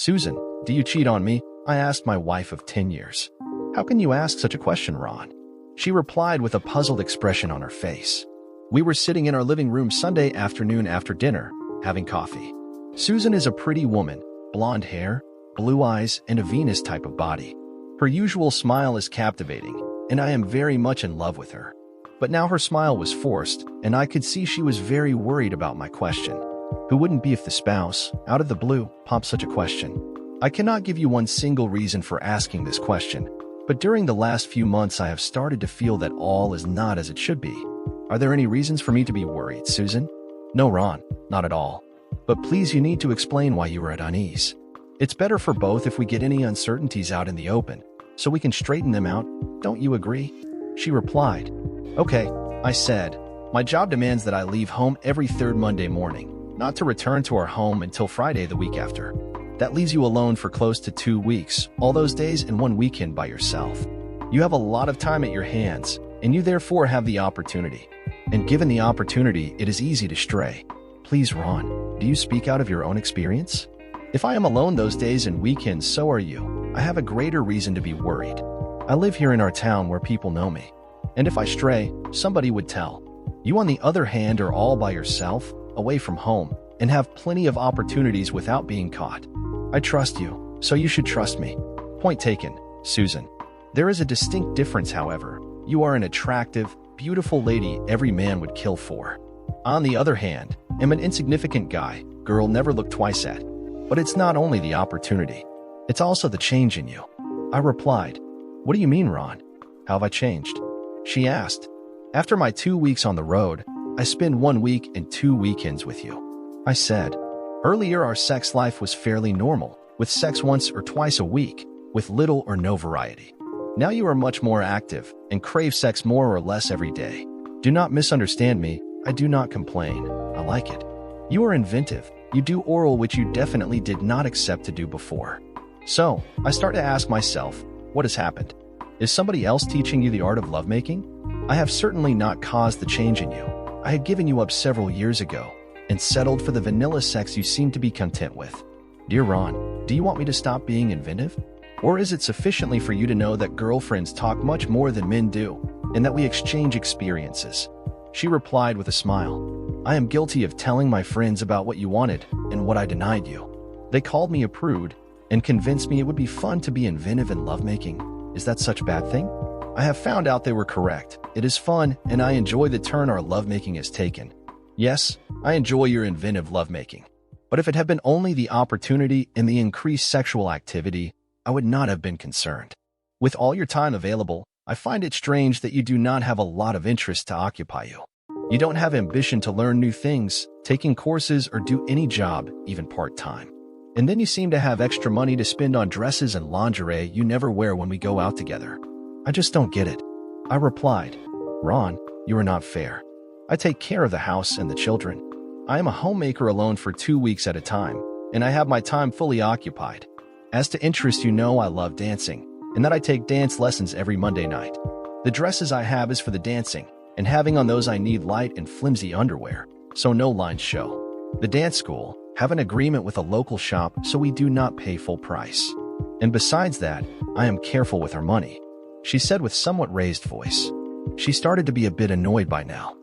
Susan, do you cheat on me? I asked my wife of 10 years. How can you ask such a question, Ron? She replied with a puzzled expression on her face. We were sitting in our living room Sunday afternoon after dinner, having coffee. Susan is a pretty woman, blonde hair, blue eyes, and a Venus type of body. Her usual smile is captivating, and I am very much in love with her. But now her smile was forced, and I could see she was very worried about my question. Who wouldn't be if the spouse, out of the blue, pops such a question? I cannot give you one single reason for asking this question, but during the last few months I have started to feel that all is not as it should be. Are there any reasons for me to be worried, Susan? No, Ron, not at all. But please, you need to explain why you were at unease. It's better for both if we get any uncertainties out in the open, so we can straighten them out. Don't you agree? She replied. Okay, I said. My job demands that I leave home every third Monday morning, not to return to our home until Friday the week after. That leaves you alone for close to 2 weeks, all those days and one weekend by yourself. You have a lot of time at your hands, and you therefore have the opportunity. And given the opportunity, it is easy to stray. Please, Ron, do you speak out of your own experience? If I am alone those days and weekends, so are you. I have a greater reason to be worried. I live here in our town where people know me. And if I stray, somebody would tell. You, on the other hand, are all by yourself, away from home, and have plenty of opportunities without being caught. I trust you, so you should trust me. Point taken, Susan. There is a distinct difference, however. You are an attractive, beautiful lady every man would kill for. On the other hand, am an insignificant guy, girl never look twice at. But it's not only the opportunity, it's also the change in you. I replied. What do you mean, Ron? How have I changed? She asked. After my 2 weeks on the road, I spend 1 week and 2 weekends with you. I said. Earlier our sex life was fairly normal, with sex once or twice a week, with little or no variety. Now you are much more active and crave sex more or less every day. Do not misunderstand me, I do not complain. I like it. You are inventive. You do oral, which you definitely did not accept to do before. So, I start to ask myself, what has happened? Is somebody else teaching you the art of lovemaking? I have certainly not caused the change in you. I had given you up several years ago and settled for the vanilla sex you seem to be content with. Dear Ron, do you want me to stop being inventive? Or is it sufficiently for you to know that girlfriends talk much more than men do, and that we exchange experiences? She replied with a smile. I am guilty of telling my friends about what you wanted and what I denied you. They called me a prude and convinced me it would be fun to be inventive in lovemaking. Is that such a bad thing? I have found out they were correct. It is fun, and I enjoy the turn our lovemaking has taken. Yes, I enjoy your inventive lovemaking. But if it had been only the opportunity and the increased sexual activity, I would not have been concerned. With all your time available, I find it strange that you do not have a lot of interest to occupy you. You don't have ambition to learn new things, taking courses, or do any job, even part-time. And then you seem to have extra money to spend on dresses and lingerie you never wear when we go out together. I just don't get it. I replied. Ron, you are not fair. I take care of the house and the children. I am a homemaker alone for 2 weeks at a time, and I have my time fully occupied. As to interest, you know I love dancing, and that I take dance lessons every Monday night. The dresses I have is for the dancing, and having on those I need light and flimsy underwear, so no lines show. The dance school have an agreement with a local shop, so we do not pay full price. And besides that, I am careful with our money, she said with somewhat raised voice. She started to be a bit annoyed by now.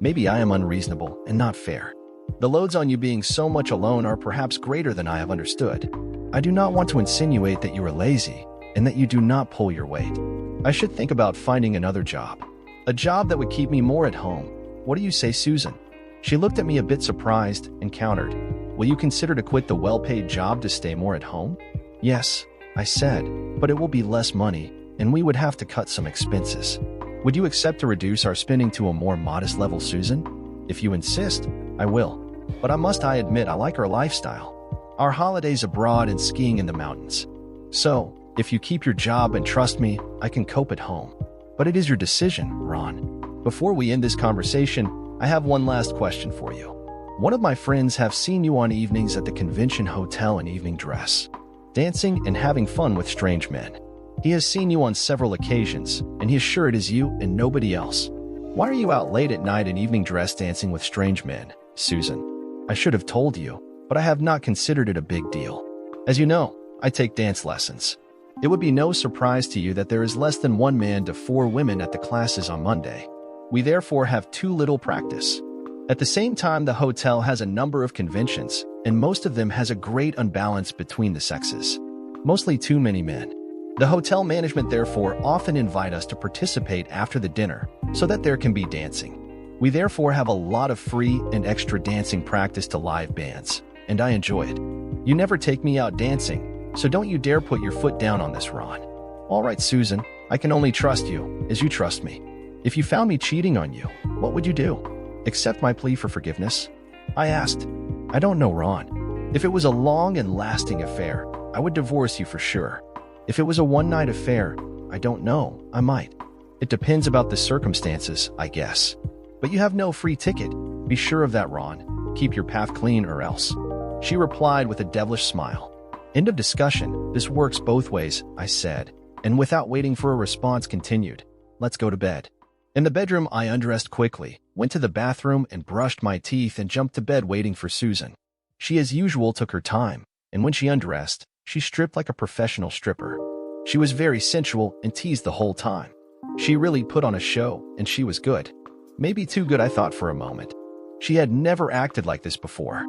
Maybe I am unreasonable and not fair. The loads on you being so much alone are perhaps greater than I have understood. I do not want to insinuate that you are lazy and that you do not pull your weight. I should think about finding another job. A job that would keep me more at home. What do you say, Susan? She looked at me a bit surprised and countered. Will you consider to quit the well-paid job to stay more at home? Yes, I said, but it will be less money, and we would have to cut some expenses. Would you accept to reduce our spending to a more modest level, Susan? If you insist, I will. But I admit I like our lifestyle. Our holidays abroad and skiing in the mountains. So, if you keep your job and trust me, I can cope at home. But it is your decision, Ron. Before we end this conversation, I have one last question for you. One of my friends have seen you on evenings at the convention hotel in evening dress, dancing and having fun with strange men. He has seen you on several occasions, and he is sure it is you and nobody else. Why are you out late at night in evening dress dancing with strange men, Susan? I should have told you, but I have not considered it a big deal. As you know, I take dance lessons. It would be no surprise to you that there is less than 1 man to 4 women at the classes on Monday. We therefore have too little practice. At the same time, the hotel has a number of conventions, and most of them has a great unbalance between the sexes. Mostly too many men. The hotel management therefore often invite us to participate after the dinner so that there can be dancing. We therefore have a lot of free and extra dancing practice to live bands, and I enjoy it. You never take me out dancing, so don't you dare put your foot down on this, Ron. All right, Susan, I can only trust you as you trust me. If you found me cheating on you, what would you do? Accept my plea for forgiveness? I asked. I don't know, Ron. If it was a long and lasting affair, I would divorce you for sure. If it was a one-night affair, I don't know, I might. It depends about the circumstances, I guess. But you have no free ticket. Be sure of that, Ron. Keep your path clean or else. She replied with a devilish smile. End of discussion. This works both ways, I said, and without waiting for a response continued. Let's go to bed. In the bedroom, I undressed quickly, went to the bathroom and brushed my teeth and jumped to bed waiting for Susan. She as usual took her time, and when she undressed, she stripped like a professional stripper. She was very sensual and teased the whole time. She really put on a show, and she was good. Maybe too good, I thought for a moment. She had never acted like this before.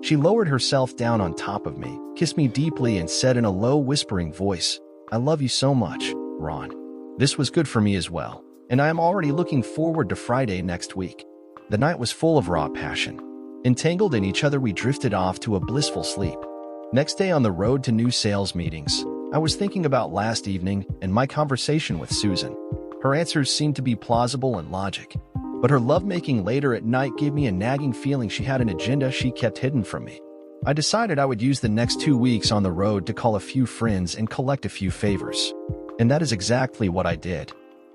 She lowered herself down on top of me, kissed me deeply, and said in a low, whispering voice, "I love you so much, Ron." This was good for me as well, and I am already looking forward to Friday next week. The night was full of raw passion. Entangled in each other, we drifted off to a blissful sleep. Next day on the road to new sales meetings, I was thinking about last evening and my conversation with Susan. Her answers seemed to be plausible and logic, but her lovemaking later at night gave me a nagging feeling she had an agenda she kept hidden from me. I decided I would use the next 2 weeks on the road to call a few friends and collect a few favors. And that is exactly what I did.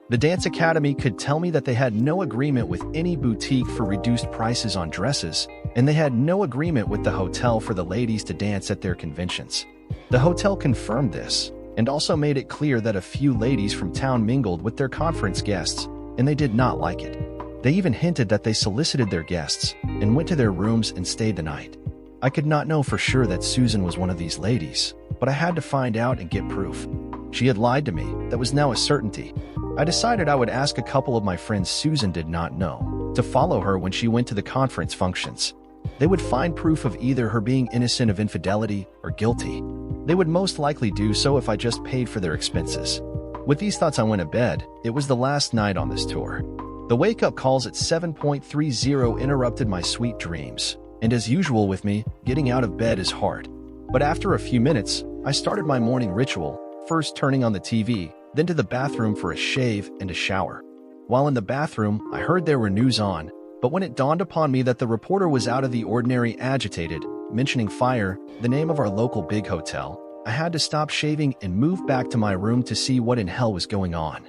The Dance Academy could tell me that they had no agreement with any boutique for reduced prices on dresses, and they had no agreement with the hotel for the ladies to dance at their conventions. The hotel confirmed this, and also made it clear that a few ladies from town mingled with their conference guests, and they did not like it. They even hinted that they solicited their guests and went to their rooms and stayed the night. I could not know for sure that Susan was one of these ladies, but I had to find out and get proof. She had lied to me, that was now a certainty. I decided I would ask a couple of my friends Susan did not know to follow her when she went to the conference functions. They would find proof of either her being innocent of infidelity or guilty. They would most likely do so if I just paid for their expenses. With these thoughts, I went to bed. It was the last night on this tour. The wake-up calls at 7:30 interrupted my sweet dreams, and as usual with me, getting out of bed is hard. But after a few minutes, I started my morning ritual, first turning on the TV, then to the bathroom for a shave and a shower. While in the bathroom, I heard there were news on, but when it dawned upon me that the reporter was out of the ordinary agitated, mentioning fire, the name of our local big hotel, I had to stop shaving and move back to my room to see what in hell was going on.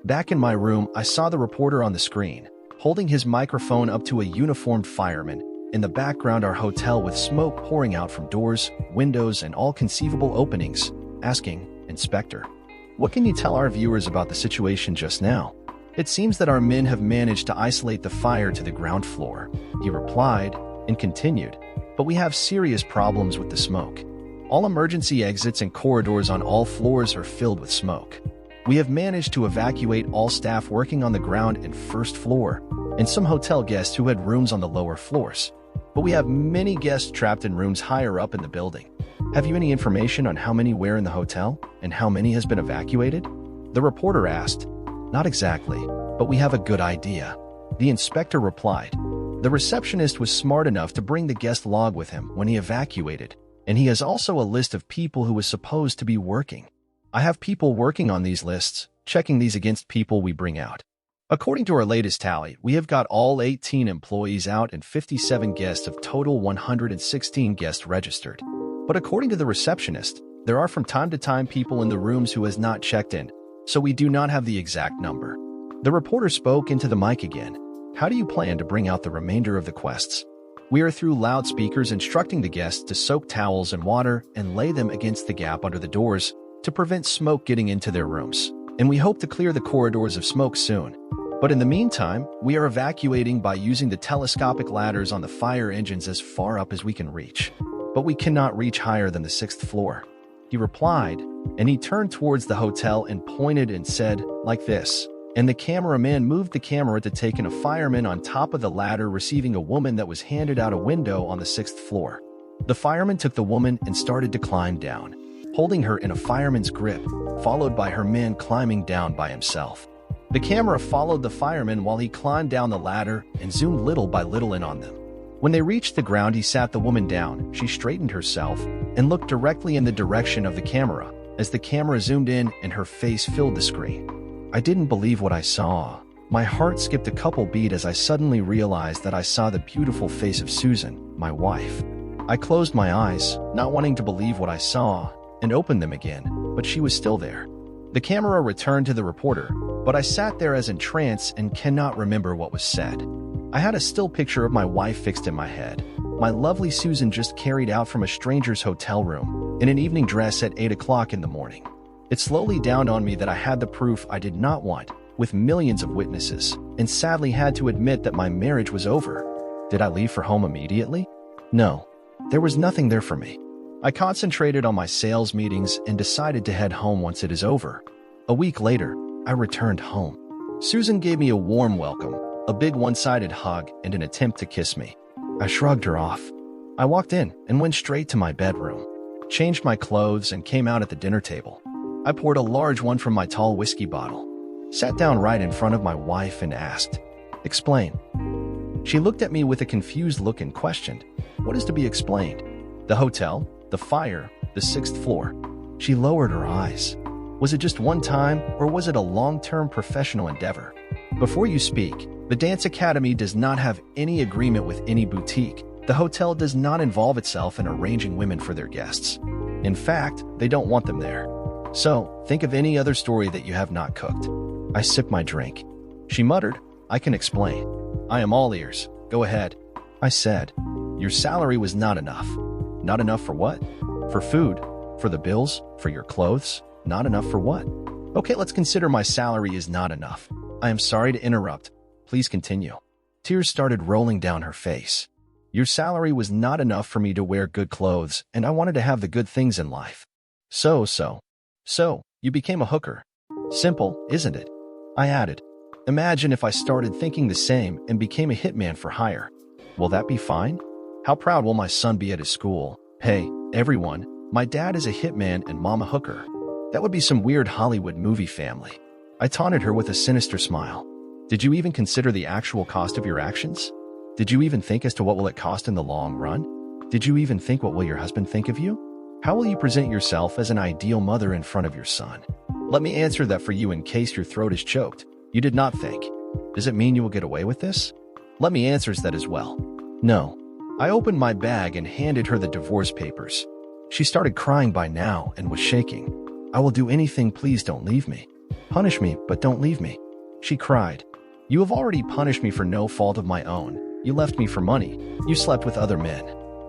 Back in my room, I saw the reporter on the screen, holding his microphone up to a uniformed fireman. In the background, our hotel with smoke pouring out from doors, windows, and all conceivable openings, asking, "Inspector, what can you tell our viewers about the situation just now?" "It seems that our men have managed to isolate the fire to the ground floor," he replied, and continued, "But we have serious problems with the smoke. All emergency exits and corridors on all floors are filled with smoke. We have managed to evacuate all staff working on the ground and first floor, and some hotel guests who had rooms on the lower floors. But we have many guests trapped in rooms higher up in the building. Have you any information on how many were in the hotel and how many has been evacuated?" The reporter asked. "Not exactly, but we have a good idea," the inspector replied. The receptionist was smart enough to bring the guest log with him when he evacuated, and he has also a list of people who was supposed to be working. I have people working on these lists, checking these against people we bring out. According to our latest tally, we have got all 18 employees out and 57 guests of total 116 guests registered. But according to the receptionist, there are from time to time people in the rooms who has not checked in, so we do not have the exact number. The reporter spoke into the mic again. "How do you plan to bring out the remainder of the quests?" "We are through loudspeakers instructing the guests to soak towels in water and lay them against the gap under the doors to prevent smoke getting into their rooms, and we hope to clear the corridors of smoke soon. But in the meantime, we are evacuating by using the telescopic ladders on the fire engines as far up as we can reach." but we cannot reach higher than the 6th floor. He replied, and he turned towards the hotel and pointed and said, like this. And the cameraman moved the camera to take in a fireman on top of the ladder receiving a woman that was handed out a window on the 6th floor. The fireman took the woman and started to climb down, holding her in a fireman's grip, followed by her man climbing down by himself. The camera followed the fireman while he climbed down the ladder and zoomed little by little in on them. When they reached the ground, he sat the woman down. She straightened herself and looked directly in the direction of the camera as the camera zoomed in and her face filled the screen. I didn't believe what I saw. My heart skipped a couple beats as I suddenly realized that I saw the beautiful face of Susan, my wife. I closed my eyes, not wanting to believe what I saw, and opened them again, but she was still there. The camera returned to the reporter, but I sat there as in trance and cannot remember what was said. I had a still picture of my wife fixed in my head. My lovely Susan just carried out from a stranger's hotel room in an evening dress at 8 o'clock in the morning. It slowly dawned on me that I had the proof I did not want, with millions of witnesses, and sadly had to admit that my marriage was over. Did I leave for home immediately? No. There was nothing there for me. I concentrated on my sales meetings and decided to head home once it is over. A week later, I returned home. Susan gave me a warm welcome, a big one-sided hug, and an attempt to kiss me. I shrugged her off. I walked in and went straight to my bedroom, changed my clothes, and came out at the dinner table. I poured a large one from my tall whiskey bottle, sat down right in front of my wife and asked, "Explain." She looked at me with a confused look and questioned, "What is to be explained? The hotel? The fire? The 6th floor?" She lowered her eyes. Was it just one time, or was it a long-term professional endeavor? Before you speak, the Dance Academy does not have any agreement with any boutique. The hotel does not involve itself in arranging women for their guests. In fact, they don't want them there. So, think of any other story that you have not cooked. I sipped my drink. She muttered, "I can explain." "I am all ears. Go ahead." I said, "Your salary was not enough." "Not enough for what?" "For food, for the bills, for your clothes." "Not enough for what?" "Okay, let's consider my salary is not enough." "I am sorry to interrupt. Please continue." Tears started rolling down her face. "Your salary was not enough for me to wear good clothes, and I wanted to have the good things in life. So, you became a hooker. Simple, isn't it?" I added, "Imagine if I started thinking the same and became a hitman for hire. Will that be fine? How proud will my son be at his school? Hey, everyone, my dad is a hitman and mom a hooker. That would be some weird Hollywood movie family." I taunted her with a sinister smile. "Did you even consider the actual cost of your actions? Did you even think as to what will it cost in the long run? Did you even think what will your husband think of you? How will you present yourself as an ideal mother in front of your son? Let me answer that for you in case your throat is choked. You did not think. Does it mean you will get away with this? Let me answer that as well. No." I opened my bag and handed her the divorce papers. She started crying by now and was shaking. "I will do anything, please don't leave me. Punish me, but don't leave me." She cried. "You have already punished me for no fault of my own. You left me for money. You slept with other men.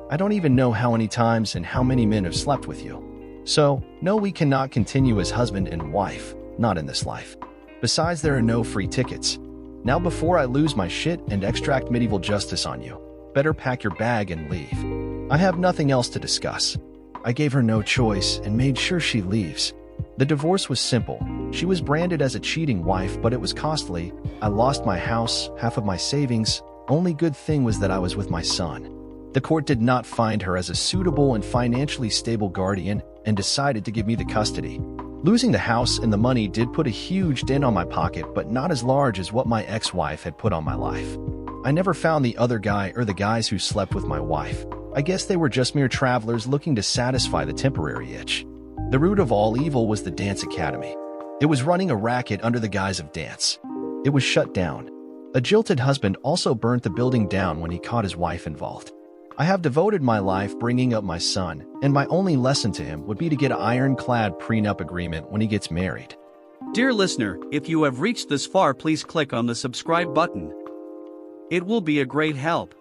I don't even know how many times and how many men have slept with you. So, no, we cannot continue as husband and wife, not in this life. Besides, there are no free tickets. Now before I lose my shit and extract medieval justice on you, better pack your bag and leave. I have nothing else to discuss." I gave her no choice and made sure she leaves. The divorce was simple. She was branded as a cheating wife, but it was costly. I lost my house, half of my savings. Only good thing was that I was with my son. The court did not find her as a suitable and financially stable guardian and decided to give me the custody. Losing the house and the money did put a huge dent on my pocket, but not as large as what my ex-wife had put on my life. I never found the other guy or the guys who slept with my wife. I guess they were just mere travelers looking to satisfy the temporary itch. The root of all evil was the Dance Academy. It was running a racket under the guise of dance. It was shut down. A jilted husband also burnt the building down when he caught his wife involved. I have devoted my life bringing up my son, and my only lesson to him would be to get an ironclad prenup agreement when he gets married. Dear listener, if you have reached this far, please click on the subscribe button. It will be a great help.